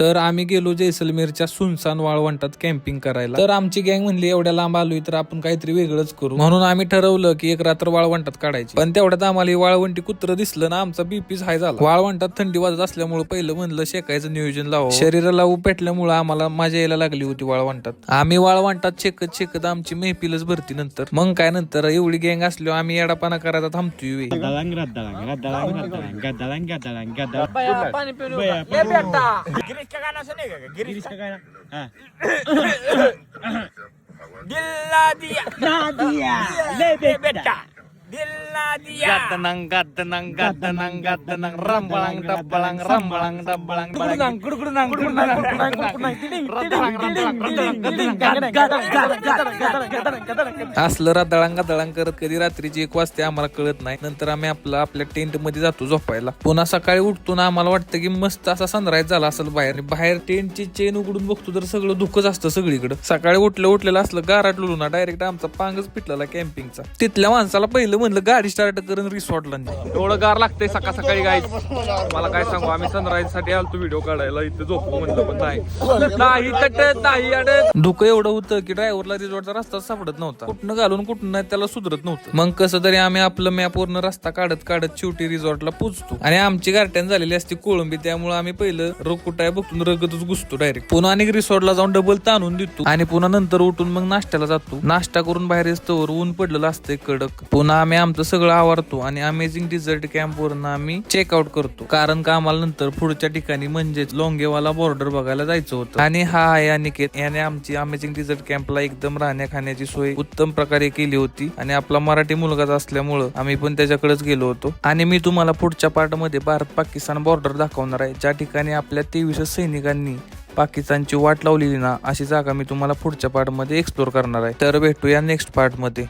तर आम्ही गेलो जैसलमेरच्या सुनसान वाळवंटात कॅम्पिंग करायला। तर आमची गँग म्हणली एवढ्या लांब आलोय तर आपण काहीतरी वेगळंच करू, म्हणून आम्ही ठरवलं की एक रात्र वाळवंटात काढायची। पण तेवढ्यात आम्हाला वाळवंटी कुत्र दिसलं ना, आमचा बीपीच हाय झाला। वाळवंटात थंडी वाजत असल्यामुळे पहिलं म्हणलं शेकायचं नियोजन लावावं। शरीराला ऊब पेटल्यामुळे आम्हाला मजा यायला लागली होती वाळवंटात। आम्ही वाळवंटात शेकत शेकत आमची मेहफिलच भरती नंतर। मग काय नंतर एवढी गँग असल्यावर आम्ही येडापाना करायचा थांबतोय। पाणी पिऊन गिरीश का गाणं असं नाही का? गिरीश का गाणं दिल्ला दिया ले बेटा दिल्ला दिया गदनंग रंबळंग डब्बळंग रंबळंग डब्बळंग असलं रदळंग गदळंग करत कधी रात्रीची 1 वाजता आम्हाला कळत नाही। नंतर आम्ही आपल्या टेंट मध्ये जातो झोपायला। पुन्हा सकाळी उठतो ना, आम्हाला वाटतं की मस्त असा सनराईज झाला असेल बाहेर टेंटची चेन उघडून बघतो तर सगळं धुकच असतं सगळीकडे। सकाळी उठलेलं असलं गाराटलो ना, डायरेक्ट आमचा पांगच पिटला कॅम्पिंगचा। तिथल्या माणसाला पहिलं म्हणलं गाडी स्टार्ट करून रिसॉर्टला एवढं गार लागतंय सकाळ सकाळी गाईज। मला काय सांगू, आम्ही सनराईज साठी आलतो व्हिडिओ काढायला, इथे झोपू म्हणलं पण नाही धुकं एवढं होतं की ड्रायव्हरला रिसॉर्टचा रस्ता सापडत नव्हता। कुठनं घालून कुठं नाही त्याला सुधरत नव्हतं। मग कसं तरी आम्ही आपलं मॅप वरनं रस्ता काढत शेवटी रिसॉर्टला पोहोचतो। आणि आमची गारट्यान झालेली असते कोळंबी, त्यामुळे आम्ही पहिलं रोग कुठाय बघतो रगतच घुसतो डायरेक्ट। पुन्हा आणि रिसॉर्टला जाऊन डबल ताणून देतो आणि पुन्हा नंतर उठून मग नाश्त्याला जातो। नाश्ता करून बाहेर येस्तोवर ऊन पडलेलं असतंय कडक। पुन्हा आम्ही आमचं सगळं आवरतो आणि अमेझिंग डिझर्ट कॅम्प वरून आम्ही चेकआउट करतो, कारण का आम्हाला नंतर पुढच्या ठिकाणी म्हणजेच लोंगेवाला बॉर्डर बघायला जायचं होतं। आणि हा आहे अनिकेत, याने आमची अमेझिंग डिझर्ट कॅम्पला एकदम राहण्या खाण्याची सोय उत्तम प्रकारे केली होती। आणि आपला मराठी मुलगाच असल्यामुळं आम्ही पण त्याच्याकडेच गेलो होतो। आणि मी तुम्हाला पुढच्या पार्ट मध्ये भारत पाकिस्तान बॉर्डर दाखवणार आहे, ज्या ठिकाणी आपल्या 23 सैनिकांनी पाकिस्तानची वाट लावलेली ना, अशी जागा मी तुम्हाला पुढच्या पार्ट मध्ये एक्सप्लोर करणार आहे। तर भेटूया नेक्स्ट पार्ट मध्ये।